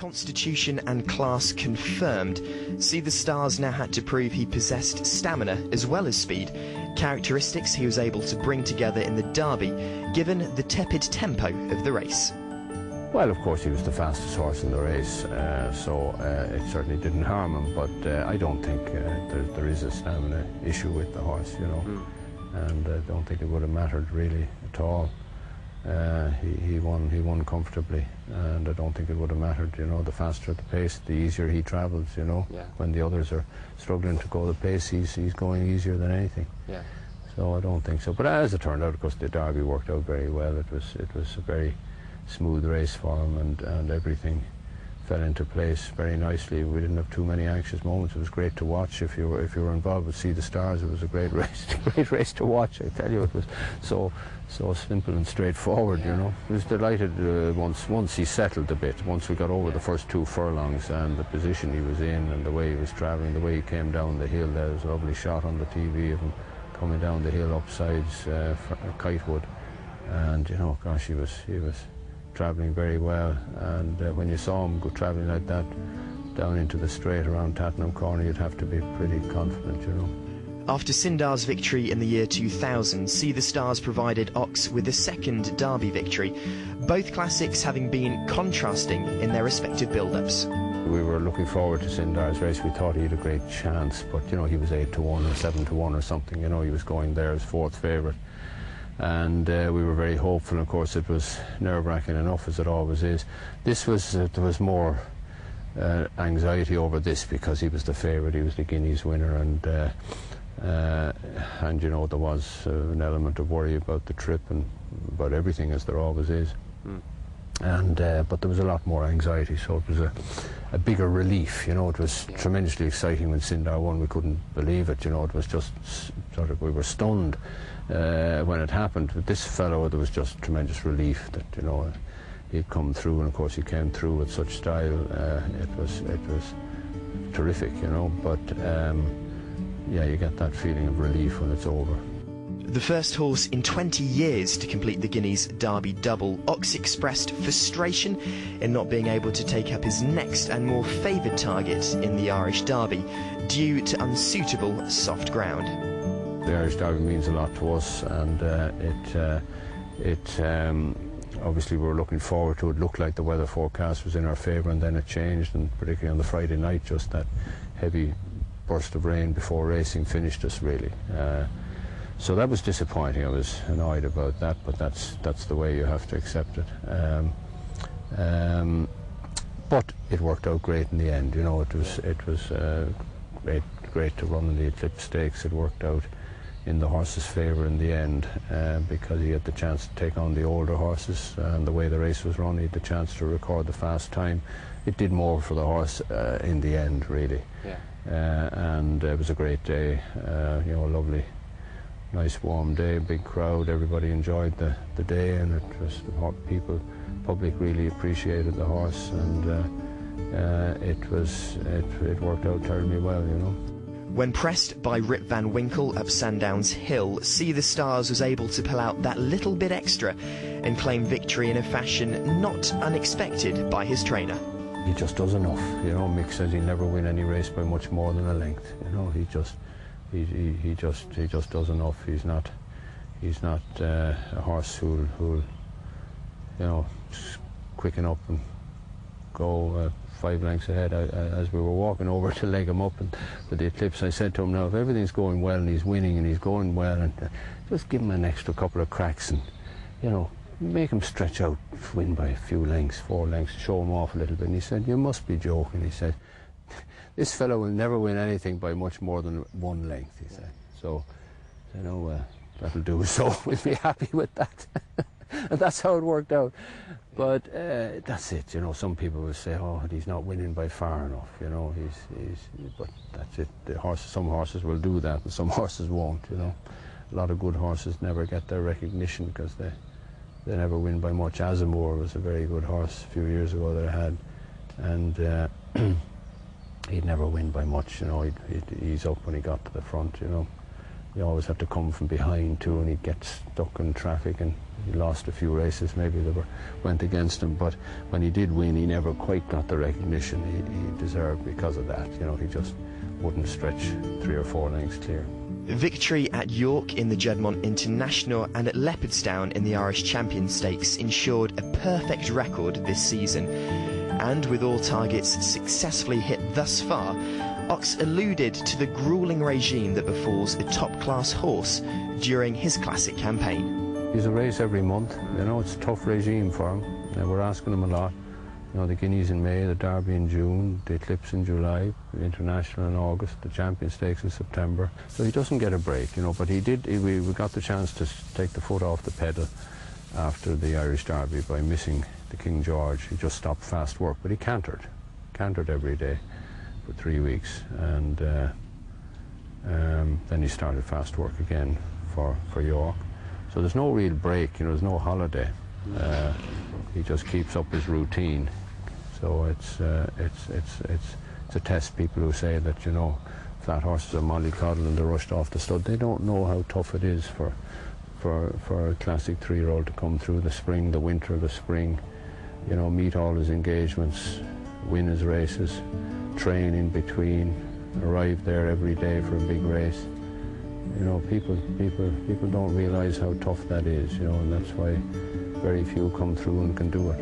Constitution and class confirmed, See the Stars now had to prove he possessed stamina as well as speed, characteristics he was able to bring together in the Derby, given the tepid tempo of the race. Well, of course he was the fastest horse in the race, so it certainly didn't harm him, but I don't think there is a stamina issue with the horse, you know, and I don't think it would have mattered really at all. He won comfortably, and I don't think it would have mattered, you know. The faster the pace, the easier he travels, you know. Yeah. When the others are struggling to go the pace, he's going easier than anything. Yeah. So I don't think so. But as it turned out, of course, the Derby worked out very well. It was a very smooth race for him, and everything fell into place very nicely. We didn't have too many anxious moments. It was great to watch. If you were involved with See the Stars, it was a great race to watch. I tell you, it was so simple and straightforward. You know, I was delighted once he settled a bit. Once we got over the first 2 furlongs and the position he was in and the way he was travelling, the way he came down the hill. There was a lovely shot on the TV of him coming down the hill upsides Kitewood, and you know, gosh, he was travelling very well, and when you saw him go travelling like that down into the straight around Tattenham Corner, you'd have to be pretty confident, you know. After Sindar's victory in the year 2000, See the Stars provided Oxx with a second Derby victory, both classics having been contrasting in their respective build-ups. We were looking forward to Sindar's race. We thought he had a great chance, but you know, he was 8-1 or 7-1 or something, you know. He was going there as 4th favourite. And we were very hopeful. Of course, it was nerve-wracking enough, as it always is. This was there was more anxiety over this because he was the favourite. He was the Guineas winner, and you know, there was an element of worry about the trip and about everything, as there always is. And but there was a lot more anxiety, so it was a bigger relief. You know, it was tremendously exciting when Sindar won. We couldn't believe it. You know, it was just sort of, we were stunned when it happened. With this fellow, there was just tremendous relief that, you know, he'd come through, and of course he came through with such style. It was terrific, you know. But yeah, you get that feeling of relief when it's over. The first horse in 20 years to complete the Guineas Derby double, Oxx expressed frustration in not being able to take up his next and more favoured target in the Irish Derby due to unsuitable soft ground. The Irish Derby means a lot to us, and obviously we were looking forward to it. Looked like the weather forecast was in our favour, and then it changed, and particularly on the Friday night, just that heavy burst of rain before racing finished us, really. So that was disappointing. I was annoyed about that, but that's the way you have to accept it. But it worked out great in the end. You know, it was great to run in the Eclipse Stakes. It worked out in the horse's favour in the end, because he had the chance to take on the older horses, and the way the race was run, he had the chance to record the fast time. It did more for the horse in the end, really. Yeah. And it was a great day. You know, a lovely, nice warm day, big crowd. Everybody enjoyed the day, and it was public really appreciated the horse, and it worked out terribly well, you know. When pressed by Rip Van Winkle up Sandown's Hill, See the Stars was able to pull out that little bit extra and claim victory in a fashion not unexpected by his trainer. He just does enough, you know. Mick says he'll never win any race by much more than a length. You know, he just does enough. He's not a horse who'll you know, quicken up and go 5 lengths ahead. As we were walking over to leg him up and with the Eclipse, I said to him, now if everything's going well and he's winning and he's going well, and just give him an extra couple of cracks, and you know, make him stretch out, win by a few lengths, 4 lengths, show him off a little bit. And he said, you must be joking. He said, this fellow will never win anything by much more than 1 length, he said. So, you know, that'll do. So we'll be happy with that. And that's how it worked out. But that's it, you know. Some people will say, oh, he's not winning by far enough, you know. But that's it. Some horses will do that, and some horses won't, you know. A lot of good horses never get their recognition because they never win by much. Azamor was a very good horse a few years ago that I had, and he'd never win by much, you know. He'd ease up when he got to the front, you know. you always have to come from behind too, and he'd get stuck in traffic, and he lost a few races maybe that went against him, but when he did win, he never quite got the recognition he deserved because of that. You know, he just wouldn't stretch 3 or 4 lengths clear. Victory at York in the Juddmonte International and at Leopardstown in the Irish Champion Stakes ensured a perfect record this season. And with all targets successfully hit thus far, Oxx alluded to the grueling regime that befalls a top-class horse during his classic campaign. He's a race every month, you know, it's a tough regime for him. We're asking him a lot. You know, the Guineas in May, the Derby in June, the Eclipse in July, the International in August, the Champion Stakes in September. So he doesn't get a break, you know, but we got the chance to take the foot off the pedal after the Irish Derby by missing the King George. He just stopped fast work, but he cantered every day for 3 weeks, and then he started fast work again for York. So there's no real break, you know, there's no holiday. He just keeps up his routine. So it's a test. People who say that, you know, flat horses are mollycoddle and they're rushed off the stud, they don't know how tough it is for a classic 3-year-old to come through the spring, the winter, the spring, you know, meet all his engagements, win his races, train in between, arrive there every day for a big race. You know, people don't realise how tough that is, you know, and that's why very few come through and can do it.